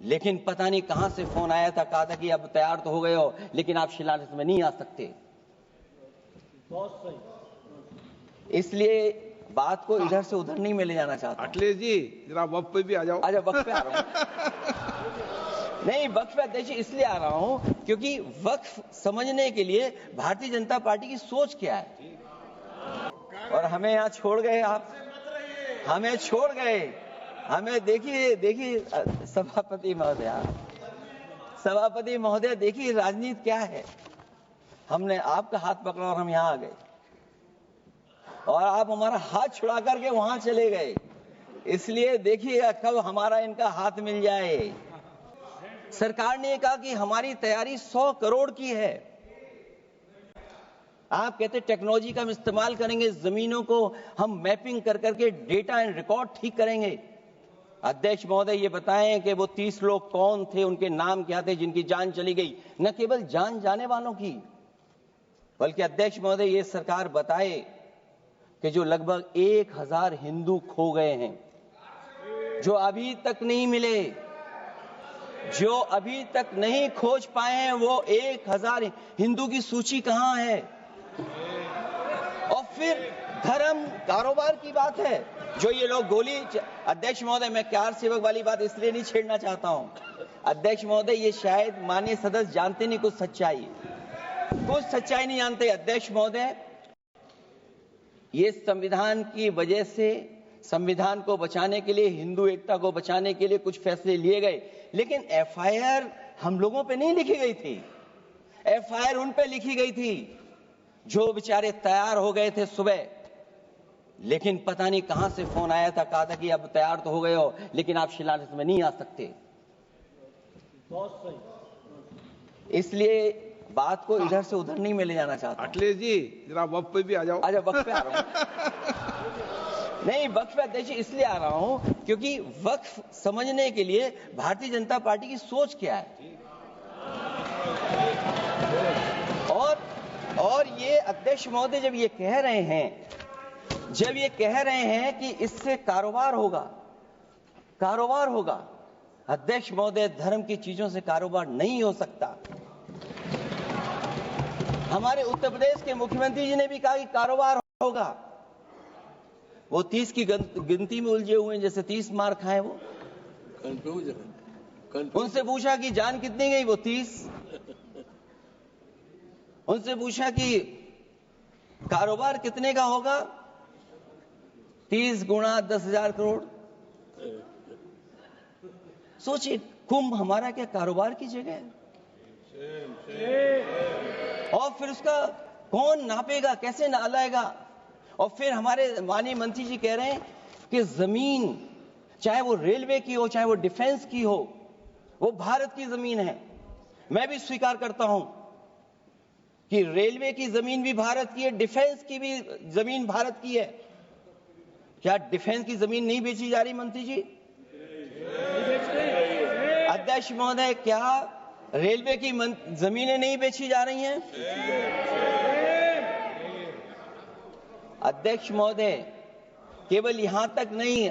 लेकिन पता नहीं कहां से फोन आया था, कहा था कि अब तैयार तो हो गए हो, लेकिन आप शिलान्यास में नहीं आ सकते। बहुत सही। इसलिए बात को इधर से उधर नहीं में ले जाना चाहता। अखिलेश जी जरा वक्त पे भी आ जाओ। अच्छा, वक्त पे आ रहा हूं। नहीं, वक्त पे अध्यक्ष इसलिए आ रहा हूं क्योंकि वक्त समझने के लिए भारतीय जनता पार्टी की सोच क्या है। और हमें यहाँ छोड़ गए, आप हमें छोड़ गए। हमें देखिए सभापति महोदय देखिए राजनीति क्या है। हमने आपका हाथ पकड़ा और हम यहाँ आ गए और आप हमारा हाथ छुड़ा करके वहां चले गए। इसलिए देखिए कब हमारा इनका हाथ मिल जाए। सरकार ने कहा कि हमारी तैयारी 100 करोड़ की है। आप कहते टेक्नोलॉजी का हम इस्तेमाल करेंगे, जमीनों को हम मैपिंग कर करके डेटा एंड रिकॉर्ड ठीक करेंगे। अध्यक्ष महोदय ये बताएं कि वो 30 लोग कौन थे, उनके नाम क्या थे जिनकी जान चली गई। न केवल जान जाने वालों की, बल्कि अध्यक्ष महोदय ये सरकार बताए कि जो लगभग 1000 हिंदू खो गए हैं, जो अभी तक नहीं मिले, जो अभी तक नहीं खोज पाए हैं, वो 1000 हिंदू की सूची कहां है। और फिर धर्म कारोबार की बात है, जो ये लोग गोली। अध्यक्ष महोदय मैं कार सेवक वाली बात इसलिए नहीं छेड़ना चाहता हूं। अध्यक्ष महोदय ये शायद माननीय सदस्य जानते नहीं कुछ सच्चाई नहीं जानते। अध्यक्ष महोदय ये संविधान की वजह से, संविधान को बचाने के लिए, हिंदू एकता को बचाने के लिए कुछ फैसले लिए गए, लेकिन एफआईआर हम लोगों पे नहीं लिखी गई थी। एफआईआर उन पे लिखी गई थी जो बेचारे तैयार हो गए थे सुबह, लेकिन पता नहीं कहां से फोन आया था, कहा था कि अब तैयार तो हो गए हो, लेकिन आप शिलान्यास में नहीं आ सकते। बहुत सही। इसलिए बात को इधर से उधर नहीं में ले जाना चाहता। अखिलेश जी जरा वक्त पे भी आ जाओ। अच्छा, वक्त पे आ रहा हूं। नहीं, वक्त पे अध्यक्ष इसलिए आ रहा हूं क्योंकि वक्त समझने के लिए भारतीय जनता पार्टी की सोच क्या है। और ये अध्यक्ष महोदय जब ये कह रहे हैं कि इससे कारोबार होगा, अध्यक्ष महोदय धर्म की चीजों से कारोबार नहीं हो सकता। हमारे उत्तर प्रदेश के मुख्यमंत्री जी ने भी कहा कि कारोबार होगा। वो 30 की गिनती में उलझे हुए हैं, जैसे 30 मार खाए वो। उनसे पूछा कि जान कितनी गई, वो 30। उनसे पूछा कि कारोबार कितने का होगा, 30 गुणा 10,000 करोड़। सोचिए, कुंभ हमारा क्या कारोबार की जगह है? और फिर उसका कौन नापेगा, कैसे नालाएगा? और फिर हमारे माननीय मंत्री जी कह रहे हैं कि जमीन, चाहे वो रेलवे की हो, चाहे वो डिफेंस की हो, वो भारत की जमीन है। मैं भी स्वीकार करता हूं कि रेलवे की जमीन भी भारत की है, डिफेंस की भी जमीन भारत की है। क्या डिफेंस की जमीन नहीं बेची जा रही मंत्री जी? अध्यक्ष महोदय, क्या रेलवे की जमीनें नहीं बेची जा रही हैं? अध्यक्ष महोदय, केवल यहां तक नहीं,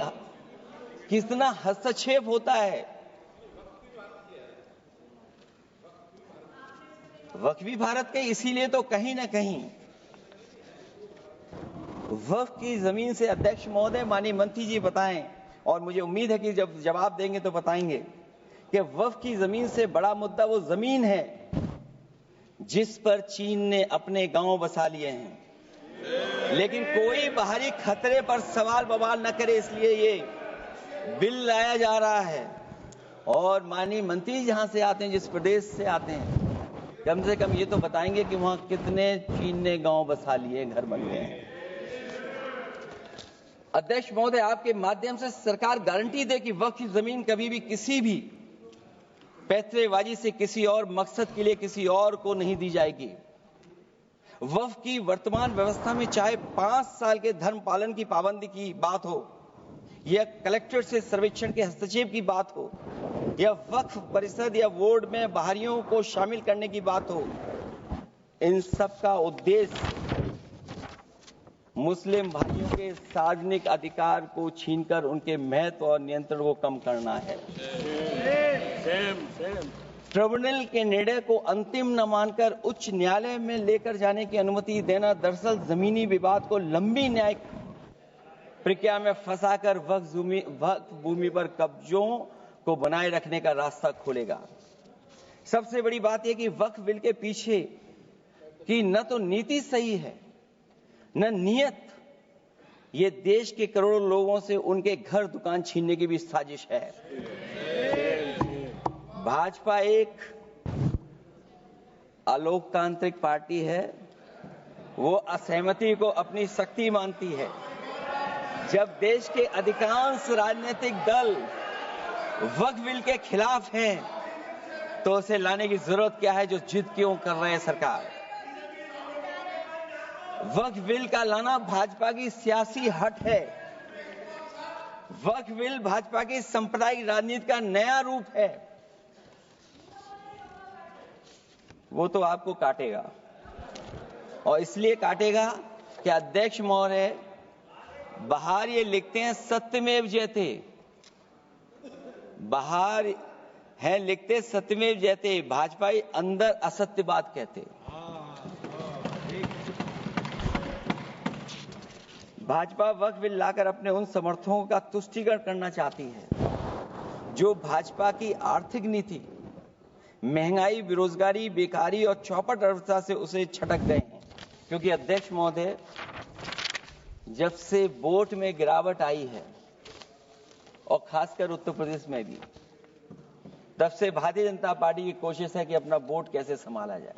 कितना हस्तक्षेप होता है। वक्फ भी भारत के, इसीलिए तो कहीं ना कहीं वक्फ की जमीन से, अध्यक्ष महोदय माननीय मंत्री जी बताएं, और मुझे उम्मीद है कि जब जवाब देंगे तो बताएंगे कि वक्फ की जमीन से बड़ा मुद्दा वो जमीन है जिस पर चीन ने अपने गांव बसा लिए हैं, लेकिन कोई बाहरी खतरे पर सवाल बवाल न करे, इसलिए ये बिल लाया जा रहा है। और माननीय मंत्री जहां से आते हैं, जिस प्रदेश से आते हैं, कम से कम ये तो बताएंगे कि वहां कितने चीन ने गांव बसा लिए, घर बन गए हैं। अध्यक्ष महोदय, आपके माध्यम से सरकार गारंटी दे कि वक्फ की जमीन कभी भी किसी भी पैतरेबाजी से, किसी और मकसद के लिए किसी और को नहीं दी जाएगी। वक्फ की वर्तमान व्यवस्था में चाहे 5 साल के धर्म पालन की पाबंदी की बात हो, या कलेक्टर से सर्वेक्षण के हस्तक्षेप की बात हो, या वक्फ परिषद या बोर्ड में बाहरियों को शामिल करने की बात हो, इन सब का उद्देश्य मुस्लिम भाइयों के सार्वजनिक अधिकार को छीनकर उनके महत्व और नियंत्रण को कम करना है। ट्रिब्यूनल के निर्णय को अंतिम न मानकर उच्च न्यायालय में लेकर जाने की अनुमति देना दरअसल जमीनी विवाद को लंबी न्यायिक प्रक्रिया में फंसाकर वक्फ भूमि पर कब्जों को बनाए रखने का रास्ता खोलेगा। सबसे बड़ी बात यह कि वक्फ बिल के पीछे की न तो नीति सही है न नीयत, ये देश के करोड़ों लोगों से उनके घर दुकान छीनने की भी साजिश है। भाजपा एक अलोकतांत्रिक पार्टी है, वो असहमति को अपनी शक्ति मानती है। जब देश के अधिकांश राजनीतिक दल वक्फ बिल के खिलाफ हैं, तो उसे लाने की जरूरत क्या है जो जिद क्यों कर रहे हैं सरकार। वक्फ बिल का लाना भाजपा की सियासी हट है। वक्फ बिल भाजपा की सांप्रदायिक राजनीति का नया रूप है। वो तो आपको काटेगा, और इसलिए काटेगा कि अध्यक्ष महोदय बाहर ये लिखते हैं सत्यमेव जयते, बाहर है लिखते सत्यमेव जयते, भाजपाई अंदर असत्य बात कहते। भाजपा वक्फ बिल लाकर अपने उन समर्थकों का तुष्टीकरण करना चाहती है जो भाजपा की आर्थिक नीति, महंगाई, बेरोजगारी, बेकारी और चौपट अर्थव्यवस्था से उसे छटक गए हैं। क्योंकि अध्यक्ष महोदय, जब से वोट में गिरावट आई है और खासकर उत्तर प्रदेश में भी, तब से भारतीय जनता पार्टी की कोशिश है कि अपना वोट कैसे संभाला जाए।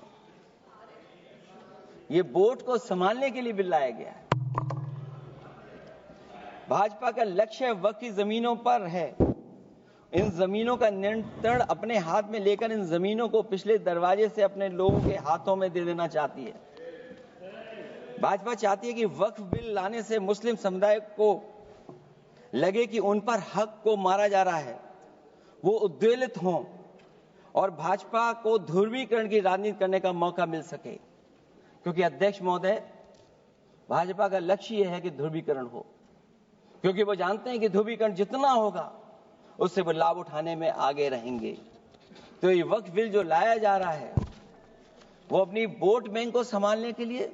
ये वोट को संभालने के लिए बिल लाया गया है। भाजपा का लक्ष्य वक्फ की जमीनों पर है। इन जमीनों का नियंत्रण अपने हाथ में लेकर इन जमीनों को पिछले दरवाजे से अपने लोगों के हाथों में दे देना चाहती है। भाजपा चाहती है कि वक्फ बिल लाने से मुस्लिम समुदाय को लगे कि उन पर हक को मारा जा रहा है, वो उद्वेलित हों और भाजपा को ध्रुवीकरण की राजनीति करने का मौका मिल सके। क्योंकि अध्यक्ष महोदय, भाजपा का लक्ष्य यह है कि ध्रुवीकरण हो, क्योंकि वो जानते हैं कि ध्रुवीकरण जितना होगा उससे वो लाभ उठाने में आगे रहेंगे। तो ये वक्फ बिल जो लाया जा रहा है, वो अपनी वोट बैंक को संभालने के लिए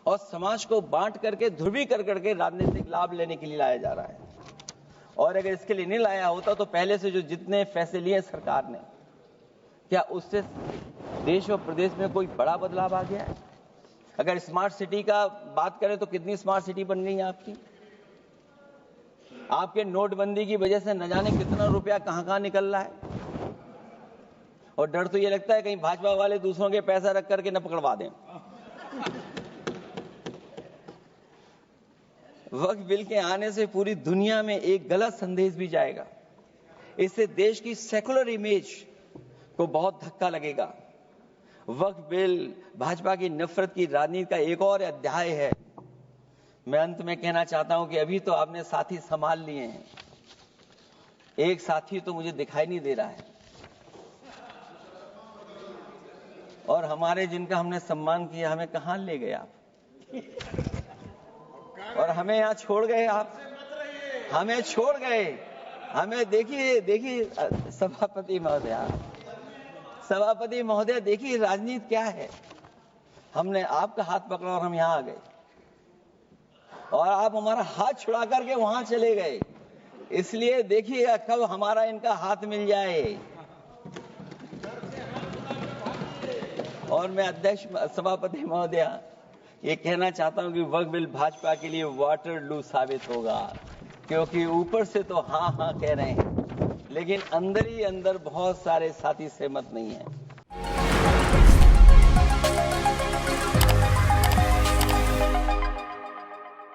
और समाज को बांट करके करके राजनीतिक लाभ लेने के लिए लाया जा रहा है। और अगर इसके लिए नहीं लाया होता तो पहले से जो जितने फैसले लिए सरकार ने, क्या उससे देश और प्रदेश में कोई बड़ा बदलाव आ गया है? अगर स्मार्ट सिटी का बात करें तो कितनी स्मार्ट सिटी बन गई है आपकी? आपके नोटबंदी की वजह से न जाने कितना रुपया कहां निकल रहा है। और डर तो ये लगता है कहीं भाजपा वाले दूसरों के पैसा रख करके न पकड़वा दें। वक्फ बिल के आने से पूरी दुनिया में एक गलत संदेश भी जाएगा। इससे देश की सेकुलर इमेज को बहुत धक्का लगेगा। वक्फ बिल भाजपा की नफरत की राजनीति का एक और अध्याय है। मैं अंत में कहना चाहता हूं कि अभी तो आपने साथी संभाल लिए हैं, एक साथी तो मुझे दिखाई नहीं दे रहा है, और हमारे जिनका हमने सम्मान किया हमें कहां ले गए आप, और हमें यहां छोड़ गए आप, हमें छोड़ गए। हमें देखिए सभापति महोदय देखिए राजनीति क्या है। हमने आपका हाथ पकड़ा और हम यहां आ गए, और आप हमारा हाथ छुड़ा करके वहां चले गए। इसलिए देखिएगा कब हमारा इनका हाथ मिल जाए। और मैं अध्यक्ष सभापति महोदय ये कहना चाहता हूं कि वक्फ बिल भाजपा के लिए वाटरलू साबित होगा, क्योंकि ऊपर से तो हाँ कह रहे हैं, लेकिन अंदर ही अंदर बहुत सारे साथी सहमत नहीं है।